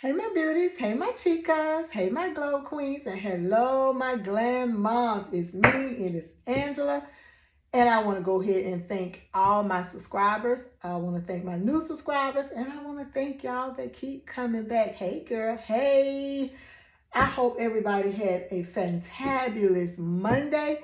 Hey my beauties, hey my chicas, hey my glow queens, and hello my Glamm-Mahs. It's me, it is Angela, and I want to go ahead and thank all my subscribers. I want to thank my new subscribers, and I want to thank y'all that keep coming back. Hey girl, hey. I hope everybody had a fantabulous Monday.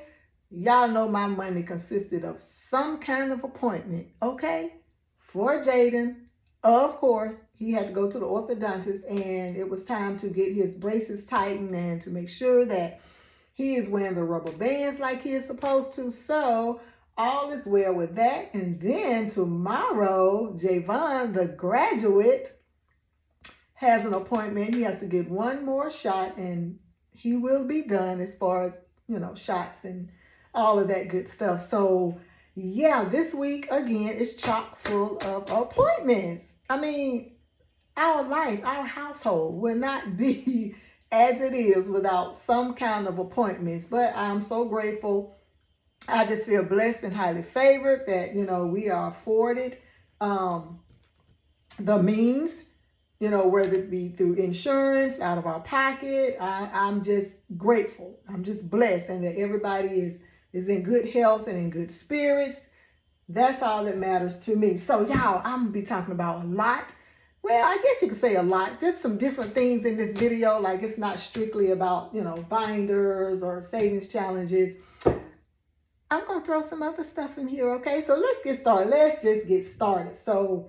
Y'all know my Monday consisted of some kind of appointment, okay? For Jaden, of course, he had to go to the orthodontist and it was time to get his braces tightened and to make sure that he is wearing the rubber bands like he is supposed to. So all is well with that. And then tomorrow, Javon, the graduate, has an appointment. He has to get one more shot and he will be done as far as, shots and all of that good stuff. So yeah, this week again is chock full of appointments. I mean, our life, our household will not be as it is without some kind of appointments. But I'm so grateful. I just feel blessed and highly favored that, we are afforded the means, whether it be through insurance, out of our pocket. I'm just grateful. I'm just blessed, and that everybody is in good health and in good spirits. That's all that matters to me. So y'all, I'm gonna be talking about a lot. Well, I guess you could say a lot, just some different things in this video. Like, it's not strictly about, binders or savings challenges. I'm gonna throw some other stuff in here, okay? So let's get started. Let's just get started. So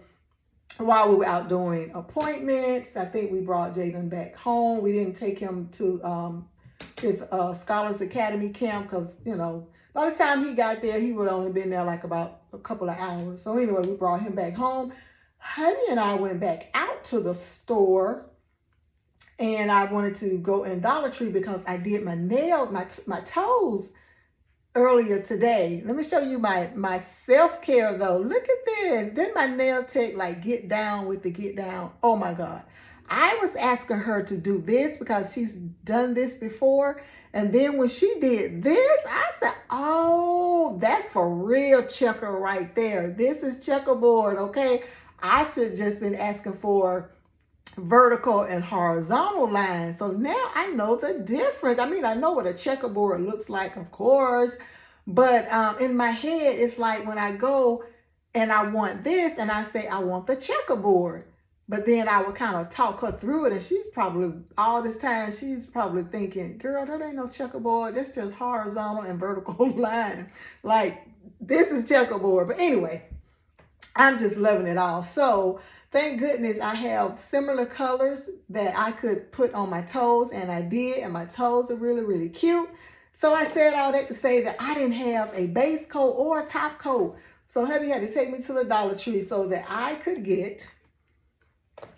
while we were out doing appointments, I think we brought Jaden back home. We didn't take him to his Scholars Academy camp because, by the time he got there, he would only been there like about a couple of hours. So anyway, we brought him back home. Honey and I went back out to the store, and I wanted to go in Dollar Tree because I did my toes earlier today. Let me show you my self-care though. Look at this. Didn't my nail tech like get down with the get down? Oh my God. I was asking her to do this because she's done this before. And then when she did this, I said, oh, that's for real checker right there. This is checkerboard, okay? I should just been asking for vertical and horizontal lines. So now I know the difference. I mean, I know what a checkerboard looks like, of course, but in my head, it's like when I go and I want this and I say, I want the checkerboard. But then I would kind of talk her through it, and she's probably, all this time, she's probably thinking, girl, that ain't no checkerboard. That's just horizontal and vertical lines. Like, this is checkerboard. But anyway, I'm just loving it all. So thank goodness I have similar colors that I could put on my toes, and I did, and my toes are really, really cute. So I said all that to say that I didn't have a base coat or a top coat. So hubby had to take me to the Dollar Tree so that I could get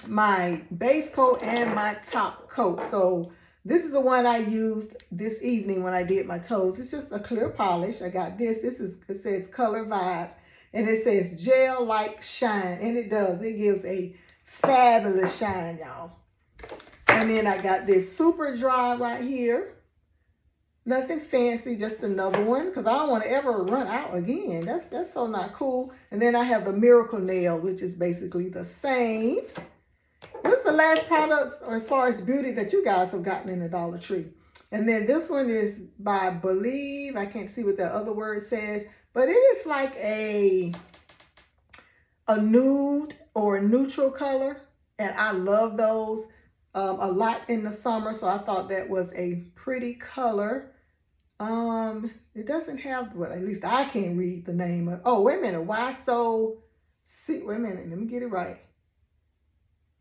my base coat and my top coat. So this is the one I used this evening when I did my toes. It's just a clear polish. I got this. It says Color Vibe. And it says gel like shine. And it does. It gives a fabulous shine, y'all. And then I got this super dry right here. Nothing fancy, just another one, because I don't want to ever run out again. That's so not cool. And then I have the Miracle Nail, which is basically the same. What's the last product as far as beauty that you guys have gotten in the Dollar Tree? And then this one is by Believe. I can't see what the other word says, but it is like a nude or a neutral color. And I love those a lot in the summer. So I thought that was a pretty color. It doesn't have, well, at least I can't read the name of, oh, wait a minute. Why so, see, wait a minute. Let me get it right.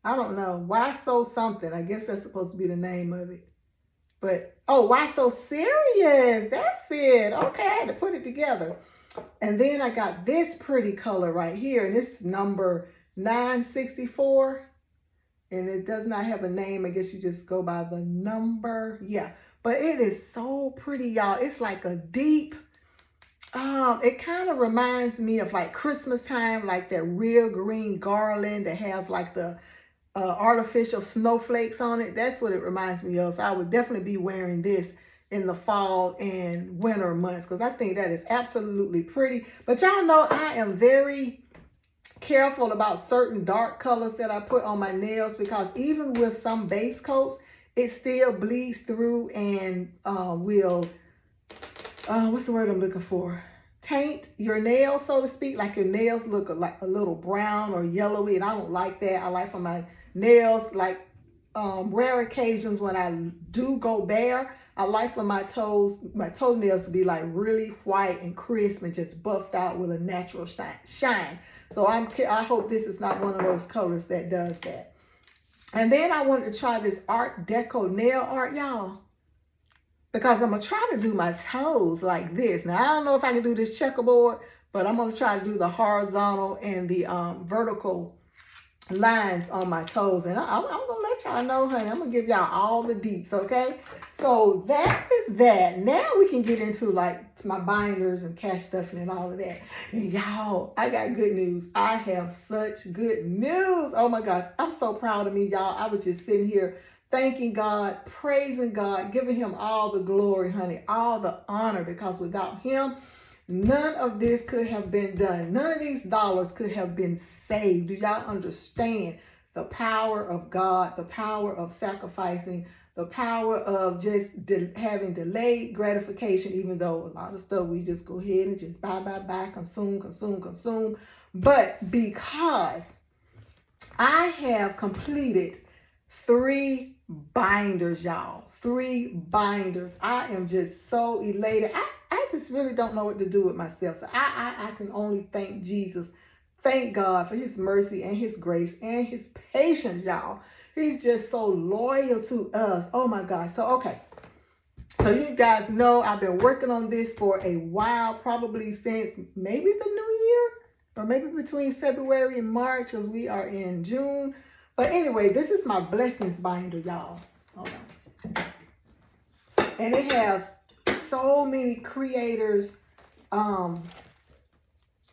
I don't know. Why so something? I guess that's supposed to be the name of it. But, oh, why so serious? That's it. Okay, I had to put it together. And then I got this pretty color right here. And it's number 964. And it does not have a name. I guess you just go by the number. Yeah. But it is so pretty, y'all. It's like a deep, it kind of reminds me of like Christmas time, like that real green garland that has like the artificial snowflakes on it. That's what it reminds me of. So I would definitely be wearing this in the fall and winter months because I think that is absolutely pretty. But y'all know I am very careful about certain dark colors that I put on my nails, because even with some base coats, it still bleeds through and will, what's the word I'm looking for? Taint your nails, so to speak. Like your nails look like a little brown or yellowy, and I don't like that. I like for my nails, like rare occasions when I do go bare, I like for my toenails to be like really white and crisp and just buffed out with a natural shine. So I hope this is not one of those colors that does that. And then I wanted to try this Art Deco nail art, y'all, because I'm going to try to do my toes like this. Now, I don't know if I can do this checkerboard, but I'm going to try to do the horizontal and the vertical lines on my toes. And I'm going to let y'all know, honey. I'm going to give y'all all the deets, okay? So that is that. Now we can get into like my binders and cash stuffing and all of that. And y'all, I got good news. I have such good news. Oh my gosh. I'm so proud of me, y'all. I was just sitting here thanking God, praising God, giving him all the glory, honey, all the honor, because without him, none of this could have been done. None of these dollars could have been saved. Do y'all understand the power of God, the power of sacrificing, the power of just having delayed gratification, even though a lot of stuff we just go ahead and just buy, consume. But because I have completed 3 binders, y'all. 3 binders. I am just so elated. I just really don't know what to do with myself. So I can only thank Jesus. Thank God for his mercy and his grace and his patience, y'all. He's just so loyal to us. Oh my gosh. So, okay. So you guys know I've been working on this for a while, probably since maybe the new year, or maybe between February and March, because we are in June. But anyway, this is my blessings binder, y'all. Hold on. And it has so many creators,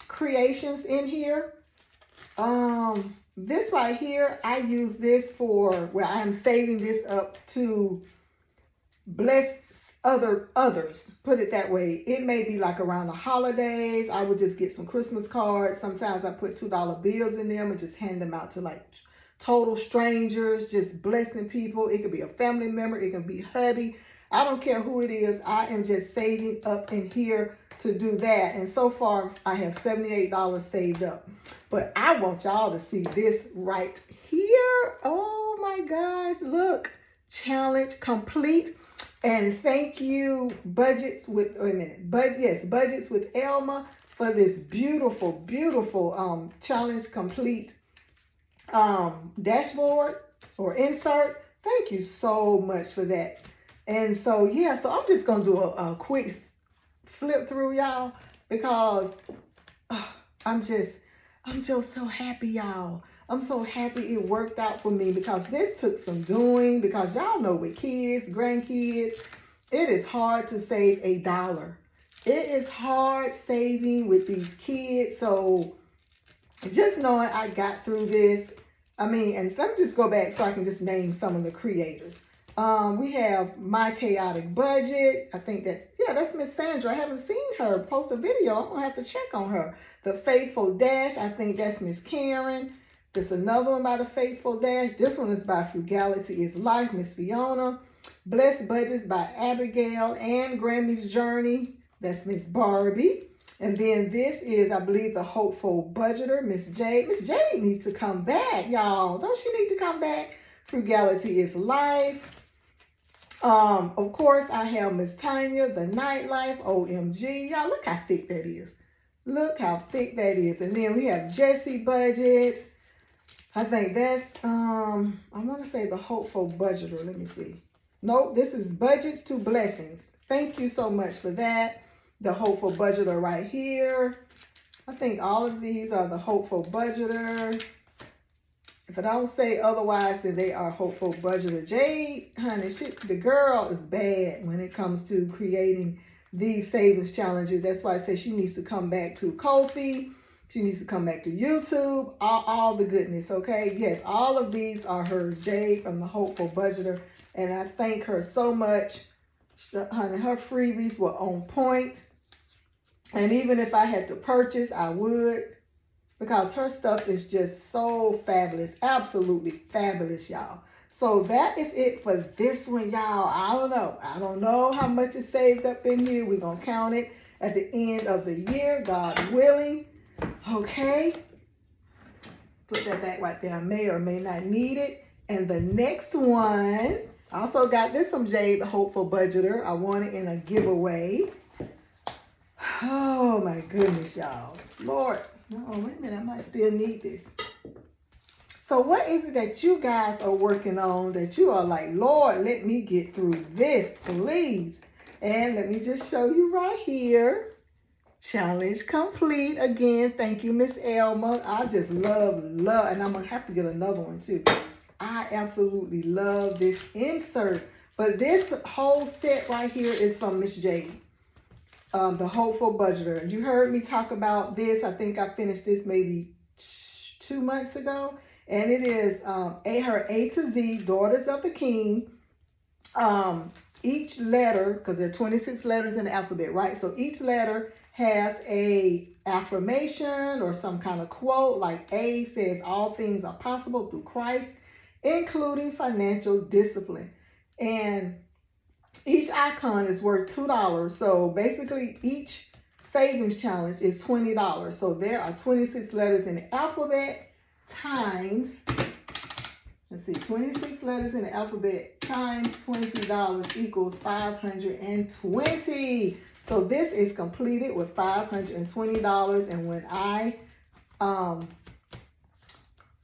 creations in here. This right here, I use this for, well, I'm saving this up to bless others, put it that way. It may be like around the holidays. I would just get some Christmas cards. Sometimes I put $2 bills in them and just hand them out to like total strangers, just blessing people. It could be a family member, it can be hubby. I don't care who it is. I am just saving up in here to do that. And so far, I have $78 saved up. But I want y'all to see this right here. Oh my gosh, look. Challenge complete. And thank you, Budgets with Elma, for this beautiful challenge complete dashboard or insert. Thank you so much for that. And so, yeah, so I'm just going to do a quick flip through, y'all, because I'm just so happy, y'all. I'm so happy it worked out for me, because this took some doing, because y'all know with kids, grandkids, it is hard to save $1. It is hard saving with these kids. So just knowing I got through this, and let me just go back so I can just name some of the creators. We have My Chaotic Budget. I think that's Miss Sandra. I haven't seen her post a video. I'm going to have to check on her. The Faithful Dash. I think that's Miss Karen. There's another one by The Faithful Dash. This one is by Frugality is Life, Miss Fiona. Blessed Budgets by Abigail and Grammy's Journey. That's Miss Barbie. And then this is, I believe, the Hopeful Budgeter, Miss Jade. Miss Jade needs to come back, y'all. Don't she need to come back? Frugality is Life. Of course, I have Miss Tanya, The Nightlife, OMG. Y'all, look how thick that is. Look how thick that is. And then we have Jessie Budgets. I think that's, I want to say the Hopeful Budgeter. Let me see. Nope, this is Budgets to Blessings. Thank you so much for that. The Hopeful Budgeter right here. I think all of these are the Hopeful Budgeter. If I don't say otherwise, then they are Hopeful Budgeter. Jade, honey, the girl is bad when it comes to creating these savings challenges. That's why I say she needs to come back to Ko-fi. She needs to come back to YouTube. All the goodness, okay? Yes, all of these are hers. Jade from the Hopeful Budgeter. And I thank her so much. Honey, her freebies were on point. And even if I had to purchase, I would. because her stuff is just so fabulous. Absolutely fabulous, y'all. So that is it for this one, y'all. I don't know. I don't know how much is saved up in here. We're going to count it at the end of the year, God willing. Okay. Put that back right there. I may or may not need it. And the next one, I also got this from Jade, the Hopeful Budgeter. I won it in a giveaway. Oh my goodness, y'all. Lord, no, wait a minute. I might still need this. So what is it that you guys are working on that you are like, Lord, let me get through this, please? And let me just show you right here. Challenge complete. Again, thank you, Miss Elma. I just love, and I'm going to have to get another one too. I absolutely love this insert. But this whole set right here is from Miss Jade, the Hopeful Budgeter. You heard me talk about this. I think I finished this maybe 2 months ago. And it is her A to Z, Daughters of the King. Each letter, because there are 26 letters in the alphabet, right? So each letter has a affirmation or some kind of quote. Like A says, all things are possible through Christ, including financial discipline. And each icon is worth $2. So basically each savings challenge is $20. So there are 26 letters in the alphabet times, let's see, 26 letters in the alphabet times $20 equals 520. So this is completed with $520. And when I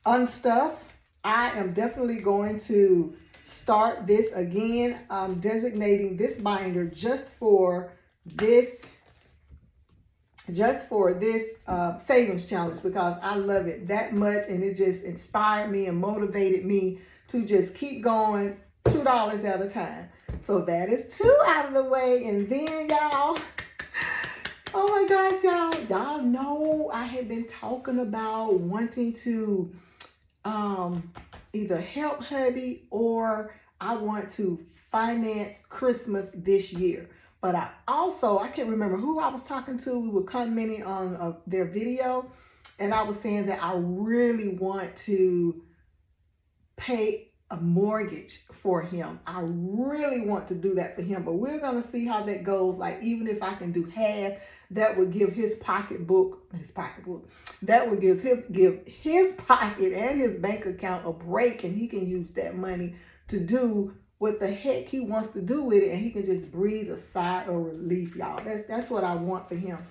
unstuff, I am definitely going to start this again. I'm designating this binder just for this savings challenge because I love it that much, and it just inspired me and motivated me to just keep going $2 at a time. So that is 2 out of the way. And then y'all, oh my gosh, y'all know I have been talking about wanting to either help hubby or I want to finance Christmas this year. But I can't remember who I was talking to. We were commenting on their video, and I was saying that I really want to pay a mortgage for him. I really want to do that for him, but we're going to see how that goes. Like, even if I can do half, that would give his pocketbook, that would give his pocket and his bank account a break, and he can use that money to do what the heck he wants to do with it, and he can just breathe a sigh of relief, y'all. That's what I want for him.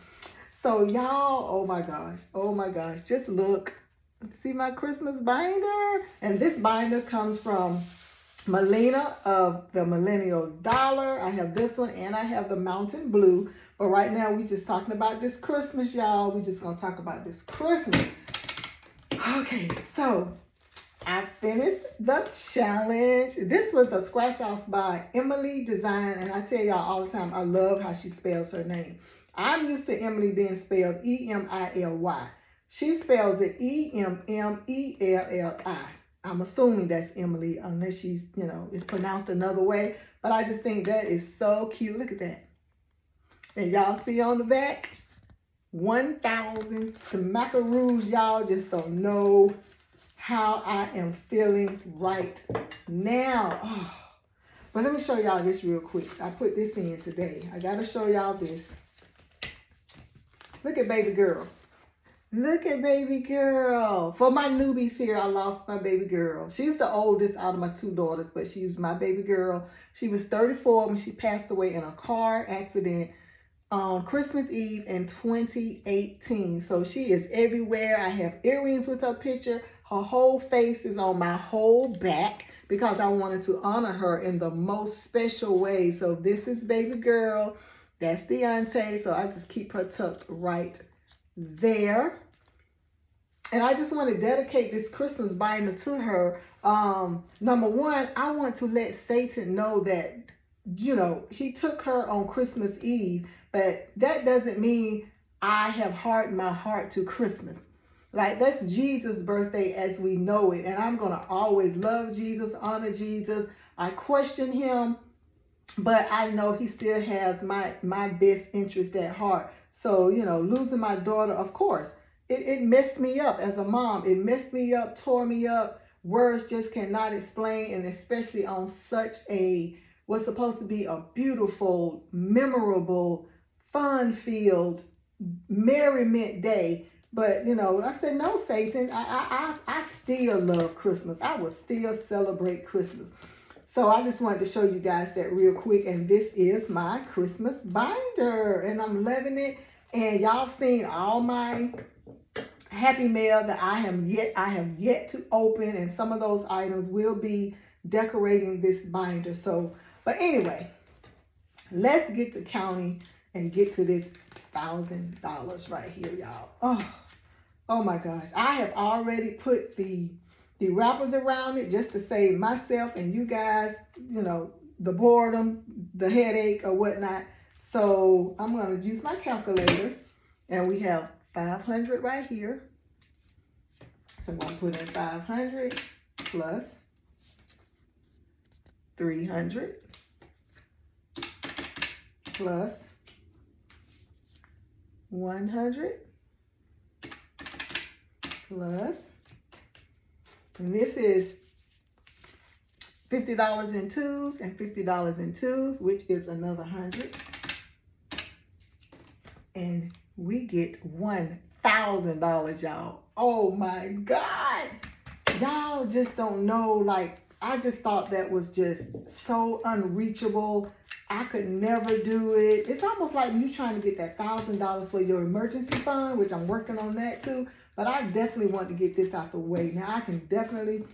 So y'all, oh my gosh, just look. See my Christmas binder? And this binder comes from Melina of the Millennial Dollar. I have this one and I have the Mountain Blue. But right now we just talking about this Christmas, y'all. We just gonna talk about this Christmas. Okay, so I finished the challenge. This was a scratch off by Emily Design, and I tell y'all all the time, I love how she spells her name. I'm used to Emily being spelled E-M-I-L-Y. She spells it E-M-M-E-L-L-I. I'm assuming that's Emily, unless she's, it's pronounced another way. But I just think that is so cute. Look at that. And y'all see on the back, 1,000 smackaroos. Y'all just don't know how I am feeling right now. Oh. But let me show y'all this real quick. I put this in today. I got to show y'all this. Look at baby girl. Look at baby girl. For my newbies here, I lost my baby girl. She's the oldest out of my 2 daughters, but she was my baby girl. She was 34 when she passed away in a car accident on Christmas Eve in 2018. So she is everywhere. I have earrings with her picture. Her whole face is on my whole back because I wanted to honor her in the most special way. So this is baby girl. That's Deontay. So I just keep her tucked right there. And I just want to dedicate this Christmas binder to her. Number one, I want to let Satan know that, he took her on Christmas Eve, but that doesn't mean I have hardened my heart to Christmas. Like, that's Jesus' birthday as we know it. And I'm going to always love Jesus, honor Jesus. I question him, but I know he still has my best interest at heart. So, losing my daughter, of course, it messed me up as a mom. It messed me up, tore me up. Words just cannot explain, and especially on such a what's supposed to be a beautiful, memorable, fun-filled, merriment day. But I said, no, Satan. I still love Christmas. I will still celebrate Christmas. So I just wanted to show you guys that real quick. And this is my Christmas binder, and I'm loving it. And y'all seen all my Happy Mail that I have yet to open, and some of those items will be decorating this binder. So, but anyway, let's get to counting and get to this $1,000 right here, y'all. Oh my gosh. I have already put the wrappers around it just to save myself and you guys, the boredom, the headache or whatnot. So I'm going to use my calculator, and we have 500 right here. So I'm going to put in 500 plus 300 plus 100 plus, and this is $50 in twos and $50 in twos, which is another 100. And we get $1,000, y'all. Oh my God. Y'all just don't know. Like, I just thought that was just so unreachable. I could never do it. It's almost like you trying to get that $1,000 for your emergency fund, which I'm working on that too. But I definitely want to get this out the way. Now I can definitely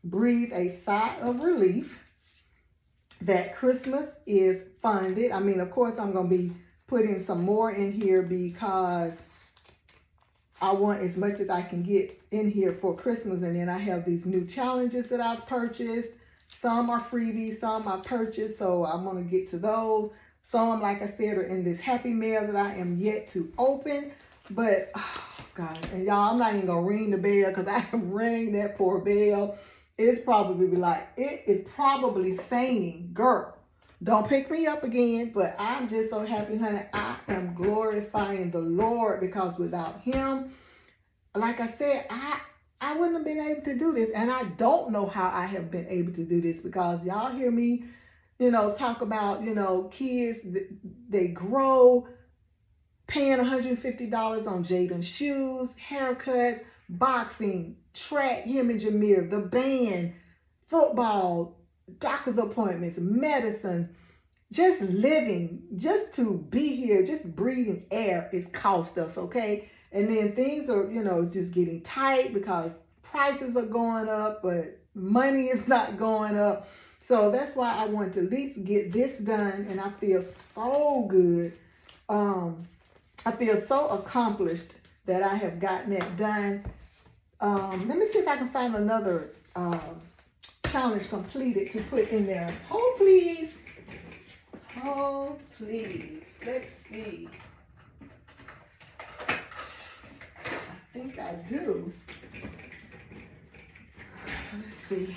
breathe a sigh of relief that Christmas is funded. I mean, of course, I'm going to be putting some more in here because I want as much as I can get in here for Christmas. And then I have these new challenges that I've purchased. Some are freebies, some I purchased. So I'm going to get to those. Some, like I said, are in this Happy Mail that I am yet to open. But, oh God, and y'all, I'm not even going to ring the bell because I have rang that poor bell. It is probably saying, girl, don't pick me up again. But I'm just so happy, honey. I am glorifying the Lord because without him, like I said, I wouldn't have been able to do this. And I don't know how I have been able to do this because y'all hear me, talk about, kids, they grow, paying $150 on Jaden's shoes, haircuts, boxing, track, him and Jameer, the band, football, doctor's appointments, medicine, just living, just to be here, just breathing air is cost us, okay? And then things are, just getting tight because prices are going up, but money is not going up. So that's why I want to at least get this done, and I feel so good. I feel so accomplished that I have gotten it done. Let me see if I can find another challenge completed to put in there. Hold please. Hold please. Let's see. I think I do. Let's see.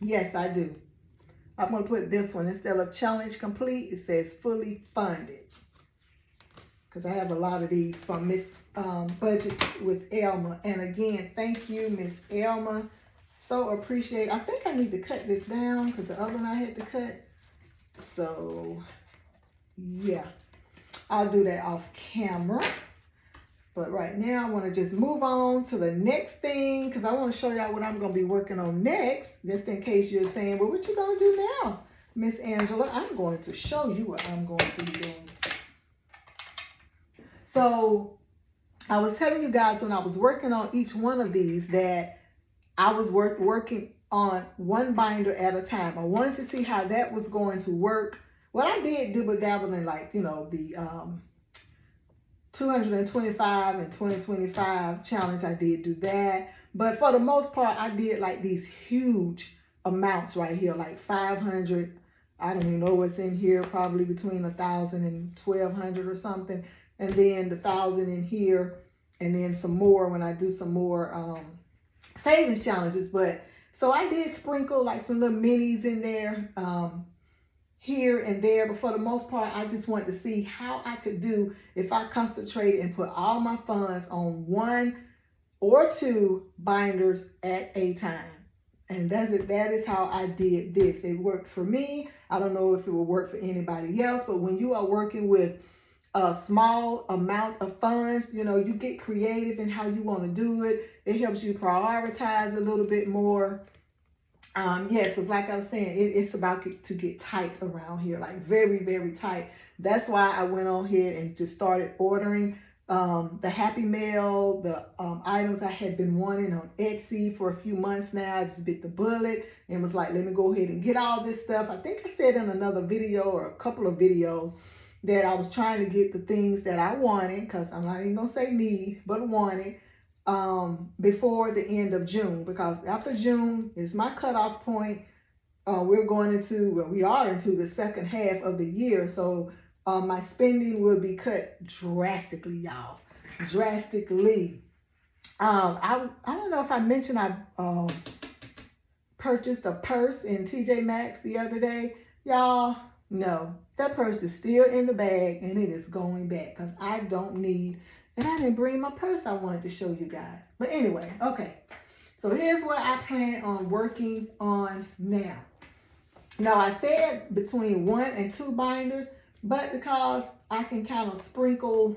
Yes, I do. I'm going to put this one instead of challenge complete. It says fully funded. Because I have a lot of these from Miss Budget with Elma. And again, thank you, Miss Elma. So appreciate. I think I need to cut this down because the other one I had to cut. So, yeah. I'll do that off camera. But right now, I want to just move on to the next thing because I want to show y'all what I'm going to be working on next. Just in case you're saying, well, what you going to do now, Miss Angela? I'm going to show you what I'm going to be doing. So I was telling you guys when I was working on each one of these that I was working on one binder at a time. I wanted to see how that was going to work. Well, I did dibble dabble in the 225 and 2025 challenge. I did do that. But for the most part, I did like these huge amounts right here, like 500. I don't even know what's in here, probably between 1,000 and 1,200 or something. And then the 1,000 in here, and then some more when I do some more savings challenges. But so I did sprinkle like some little minis in there here and there, but for the most part, I just wanted to see how I could do if I concentrated and put all my funds on one or two binders at a time. And that's it. That is how I did this. It worked for me. I don't know if it will work for anybody else, but when you are working with a small amount of funds, you get creative in how you want to do it. It helps you prioritize a little bit more. Yes, because like I was saying, it's about to get tight around here, like very, very tight. That's why I went on ahead and just started ordering the Happy Mail, the items I had been wanting on Etsy for a few months now. I just bit the bullet and was like, let me go ahead and get all this stuff. I think I said in another video or a couple of videos that I was trying to get the things that I wanted, because I'm not even going to say need, but wanted, before the end of June, because after June is my cutoff point. We are into the second half of the year, so my spending will be cut drastically, y'all. Drastically. I don't know if I mentioned I purchased a purse in TJ Maxx the other day. Y'all, no, that purse is still in the bag and it is going back because I don't need, and I didn't bring my purse I wanted to show you guys. But anyway, okay. So here's what I plan on working on now. Now I said between 1 and 2 binders, but because I can kind of sprinkle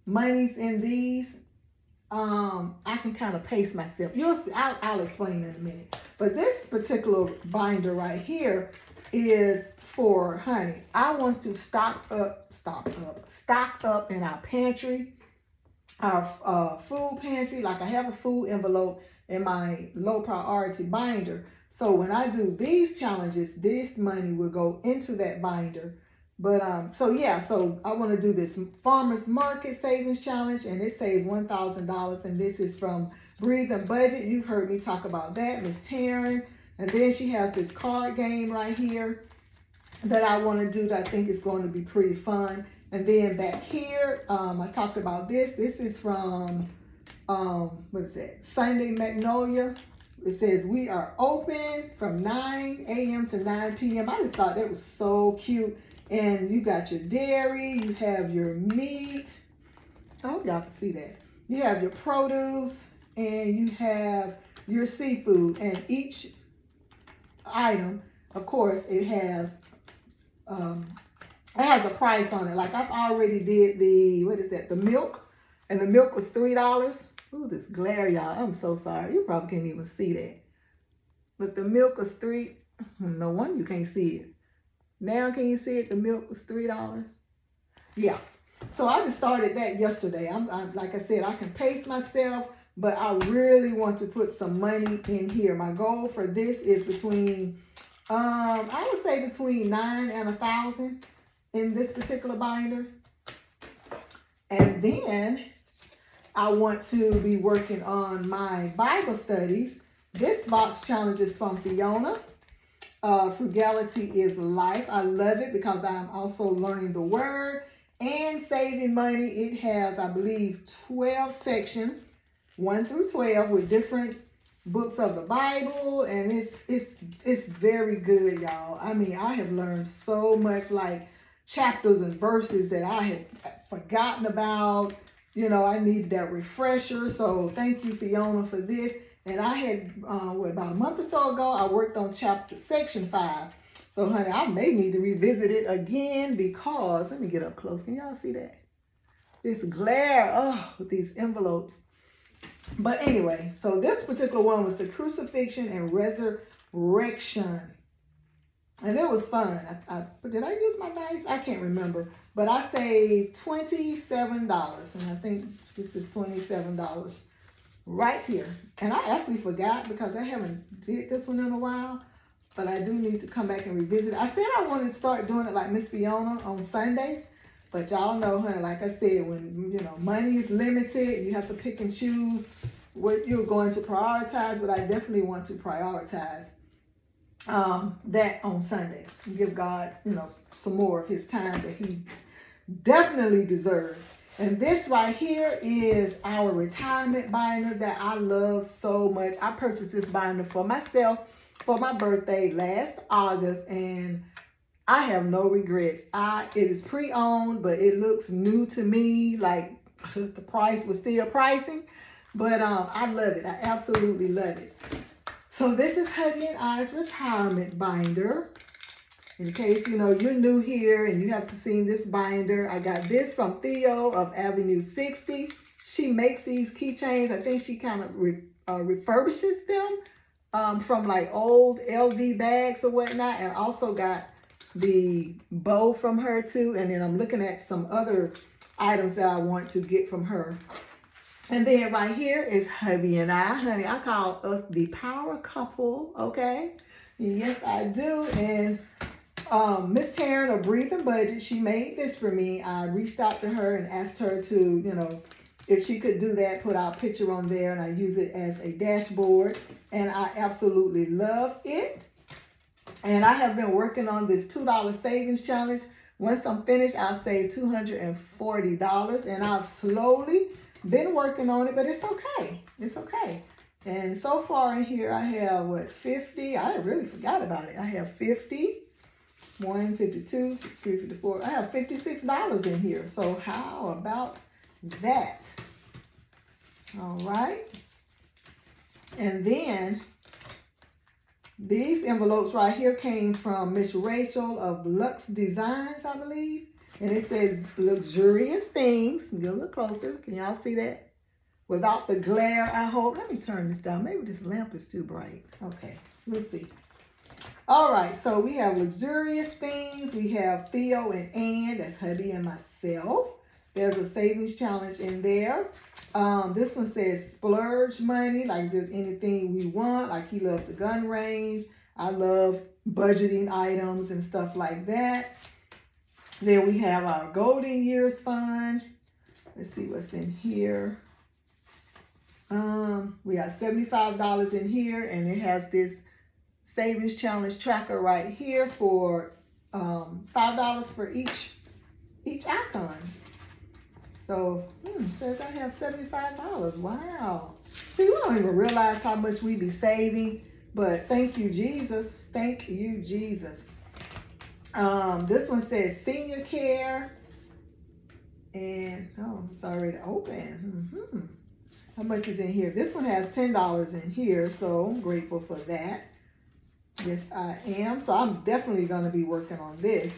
monies in these, I can kind of pace myself. You'll see, I'll explain in a minute. But this particular binder right here is for honey. I want to stock up in our pantry, our food pantry. Like I have a food envelope in my low priority binder. So when I do these challenges, this money will go into that binder. But so I want to do this farmers market savings challenge, and it saves $1,000, and this is from Breathe and Budget. You've heard me talk about that, Miss Taryn. And then she has this card game right here that I want to do that I think is going to be pretty fun. And then back here, I talked about this. This is from what is that? Sunday Magnolia. It says we are open from 9 a.m. to 9 p.m. I just thought that was so cute. And you got your dairy, you have your meat. I hope y'all can see that. You have your produce and you have your seafood. And each item, of course, it has a price on it. Like I've already did the milk, and the milk was $3. Ooh, this glare, y'all. I'm so sorry. You probably can't even see that. But the milk was $3. No wonder you can't see it. Now can you see it? The milk was $3. Yeah. So I just started that yesterday. I'm like I said, I can pace myself, but I really want to put some money in here. My goal for this is between, I would say between 9 and 1,000 in this particular binder. And then I want to be working on my Bible studies. This box challenge is from Fiona. Frugality is life. I love it because I'm also learning the word and saving money. It has, I believe, 12 sections, 1 through 12, with different books of the Bible, and it's very good, y'all. I mean, I have learned so much, like chapters and verses that I had forgotten about. I needed that refresher. So thank you, Fiona, for this. And I had, about a month or so ago, I worked on section 5. So, honey, I may need to revisit it again because, let me get up close. Can y'all see that? This glare, with these envelopes. But anyway, so this particular one was the crucifixion and resurrection. And it was fun. Did I use my dice? I can't remember. But I saved $27. And I think this is $27. Right here. And I actually forgot because I haven't did this one in a while, but I do need to come back and revisit it. I said I wanted to start doing it like Miss Fiona on Sundays, but y'all know, honey, like I said, when money is limited, you have to pick and choose what you're going to prioritize. But I definitely want to prioritize that on Sundays. Give God, some more of his time that he definitely deserves. And this right here is our retirement binder that I love so much. I purchased this binder for myself for my birthday last August, and I have no regrets. It is pre-owned, but it looks new to me. Like the price was still pricing, but I love it. I absolutely love it. So this is Hubby and I's retirement binder. In case you're new here and you haven't seen this binder, I got this from Theo of Avenue 60. She makes these keychains. I think she kind of refurbishes them from like old LV bags or whatnot, and also got the bow from her too. And then I'm looking at some other items that I want to get from her. And then right here is Hubby and I. Honey, I call us the power couple, okay? Yes, I do. And Miss Taryn of Breathing Budget, she made this for me. I reached out to her and asked her to, if she could do that, put our picture on there, and I use it as a dashboard. And I absolutely love it. And I have been working on this $2 savings challenge. Once I'm finished, I'll save $240. And I've slowly been working on it, but it's okay. It's okay. And so far in here, I have, 50? I really forgot about it. I have 50. 1, 52, 53, 54. I have $56 in here. So how about that? All right. And then these envelopes right here came from Miss Rachel of Lux Designs, I believe. And it says luxurious things. Get a little closer. Can y'all see that? Without the glare, I hope. Let me turn this down. Maybe this lamp is too bright. Okay, we'll see. All right, so we have luxurious things. We have Theo and Ann, that's Hubby and myself. There's a savings challenge in there. This one says splurge money, like just anything we want. Like he loves the gun range. I love budgeting items and stuff like that. Then we have our Golden Years Fund. Let's see what's in here. We got $75 in here, and it has this savings challenge tracker right here for $5 for each icon. So says I have $75. Wow. See, we don't even realize how much we be saving, but thank you, Jesus. Thank you, Jesus. This one says senior care, and it's already open. How much is in here? This one has $10 in here, so I'm grateful for that. Yes, I am. So I'm definitely going to be working on this.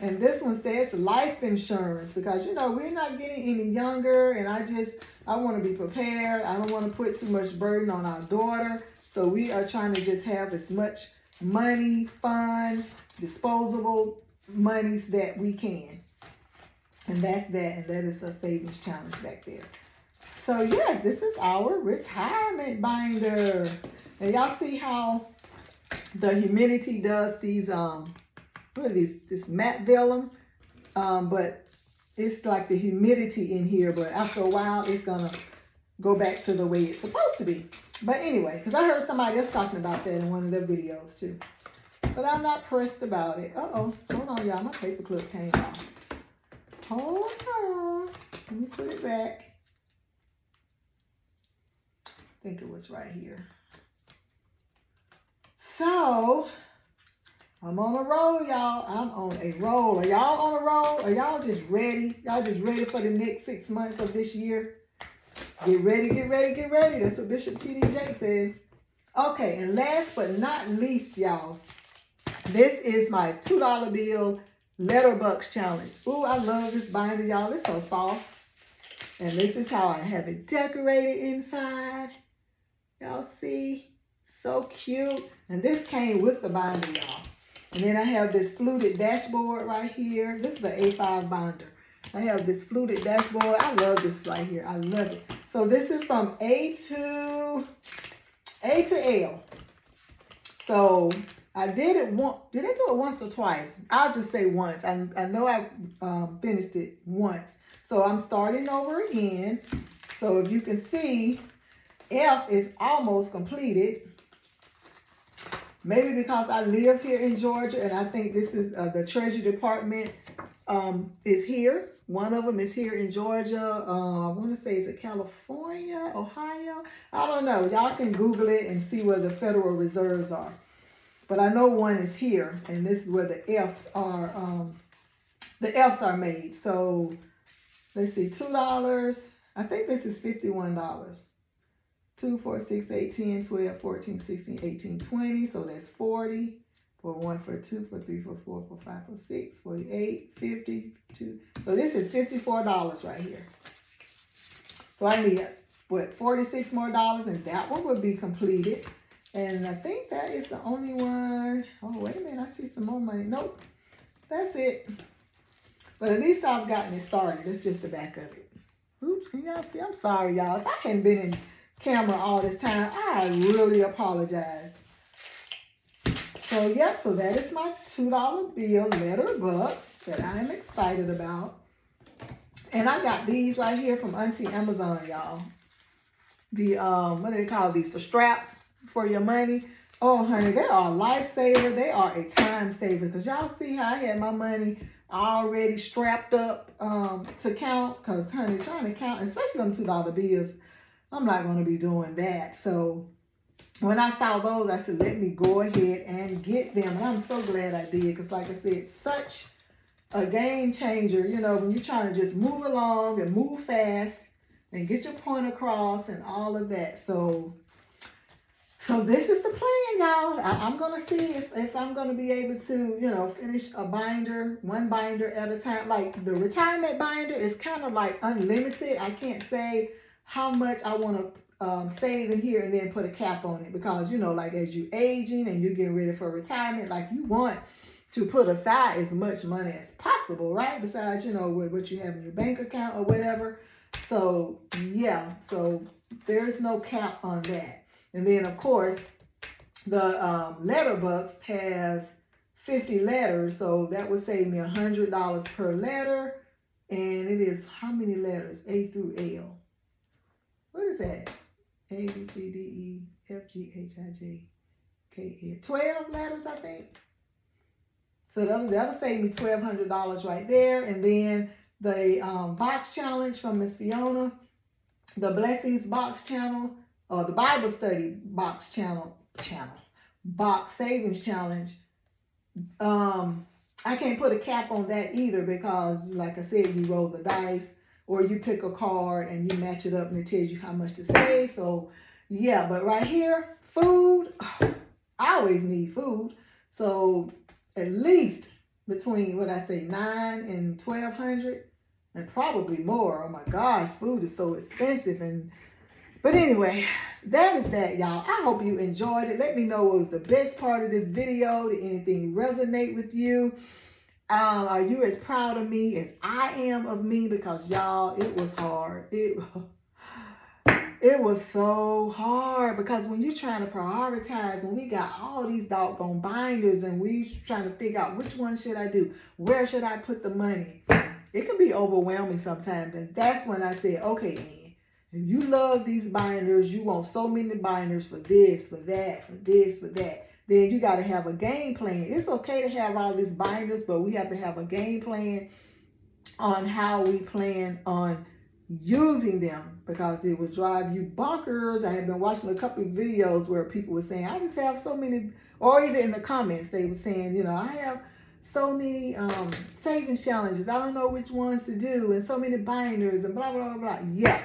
And this one says life insurance, because, we're not getting any younger, and I want to be prepared. I don't want to put too much burden on our daughter. So we are trying to just have as much money, fun, disposable monies that we can. And that's that. And that is a savings challenge back there. So yes, this is our retirement binder. And y'all see how the humidity does these, what are these? This matte vellum. But it's like the humidity in here, but after a while, it's gonna go back to the way it's supposed to be. But anyway, because I heard somebody else talking about that in one of their videos too. But I'm not pressed about it. Hold on, y'all. My paper clip came off. Hold on. Let me put it back. I think it was right here. So, I'm on a roll, y'all. I'm on a roll. Are y'all on a roll? Are y'all just ready? Y'all just ready for the next 6 months of this year? Get ready, get ready, get ready. That's what Bishop T.D. Jakes says. Okay, and last but not least, y'all, this is my $2 bill letterbox challenge. Ooh, I love this binder, y'all. It's so soft. And this is how I have it decorated inside. Y'all see? So cute. And this came with the binder, y'all. And then I have this fluted dashboard right here. This is the A5 binder. I have this fluted dashboard. I love this right here. I love it. So this is from A to L. So I did it once. Did I do it once or twice? I'll just say once. I know I finished it once. So I'm starting over again. So if you can see, F is almost completed. Maybe because I live here in Georgia, and I think this is the Treasury Department is here. One of them is here in Georgia. I want to say, is it California, Ohio? I don't know. Y'all can Google it and see where the Federal Reserves are. but I know one is here, and this is where the F's are made. So let's see, $2. I think this is $51. 2, 4, 6, 8, 10, 12, 14, 16, 18, 20. So that's 40. For 1, for 2, for 3, for 4, for 5, for 6, 48, 52. So this is $54 right here. So I need, what, $46 more, and that one will be completed. And I think that is the only one. Oh, wait a minute, I see some more money. Nope, that's it. But at least I've gotten it started. That's just the back of it. Oops, can y'all see? I'm sorry, y'all. If I hadn't been in camera all this time, I really apologize. So, yeah, so that is my $2 bill letter bucks that I'm excited about. And I got these right here from Auntie Amazon, y'all. The, what do they call these? The straps for your money. Oh, honey, they are a lifesaver. They are a time saver. Because y'all see how I had my money already strapped up to count. Because, honey, trying to count, especially them $2 bills, I'm not going to be doing that. So when I saw those, I said, let me go ahead and get them. And I'm so glad I did. Because like I said, such a game changer, you know, when you're trying to just move along and move fast and get your point across and all of that. So this is the plan, y'all. I'm going to see if I'm going to be able to, you know, finish a binder, one binder at a time. Like the retirement binder is kind of like unlimited. I can't say how much I want to save in here and then put a cap on it. Because, you know, like as you aging and you're getting ready for retirement, like you want to put aside as much money as possible, right? Besides, you know, what you have in your bank account or whatever. So, yeah. So there's no cap on that. And then, of course, the letter bucks has 50 letters, so that would save me $100 per letter. And it is how many letters? A through L. What is that? A, B, C, D, E, F, G, H, I, J, K, L. 12 letters, I think. So that'll save me $1,200 right there. And then the box challenge from Miss Fiona, the Blessings box channel, or the Bible study box channel, box savings challenge. I can't put a cap on that either because, like I said, you roll the dice or you pick a card and you match it up and it tells you how much to save. So, yeah, but right here, food, I always need food. So, at least between, what I say, $900 and $1,200 and probably more. Oh my gosh, food is so expensive. But anyway, that is that, y'all. I hope you enjoyed it. Let me know what was the best part of this video. Did anything resonate with you? Are you as proud of me as I am of me? Because, y'all, it was hard. It was so hard because when you're trying to prioritize, when we got all these doggone binders and we trying to figure out which one should I do, where should I put the money, it can be overwhelming sometimes. And that's when I said, okay, Ann, if you love these binders, you want so many binders for this, for that, for this, for that, then you got to have a game plan. It's okay to have all these binders, but we have to have a game plan on how we plan on using them because it will drive you bonkers. I have been watching a couple of videos where people were saying, I just have so many, or either in the comments, they were saying, you know, I have so many savings challenges. I don't know which ones to do and so many binders and blah, blah, blah, blah. Yeah.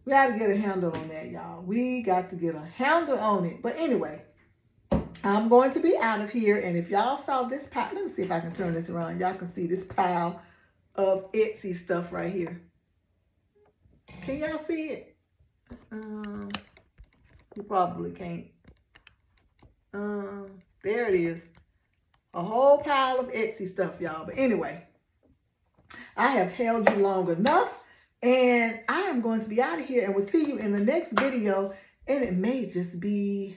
We got to get a handle on that, y'all. We got to get a handle on it. But anyway, I'm going to be out of here. And if y'all saw this pile, let me see if I can turn this around. Y'all can see this pile of Etsy stuff right here. Can y'all see it? You probably can't. There it is. A whole pile of Etsy stuff, y'all. But anyway, I have held you long enough. And I am going to be out of here and we'll see you in the next video. And it may just be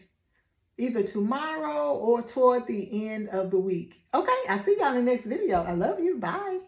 either tomorrow or toward the end of the week. Okay, I'll see y'all in the next video. I love you. Bye.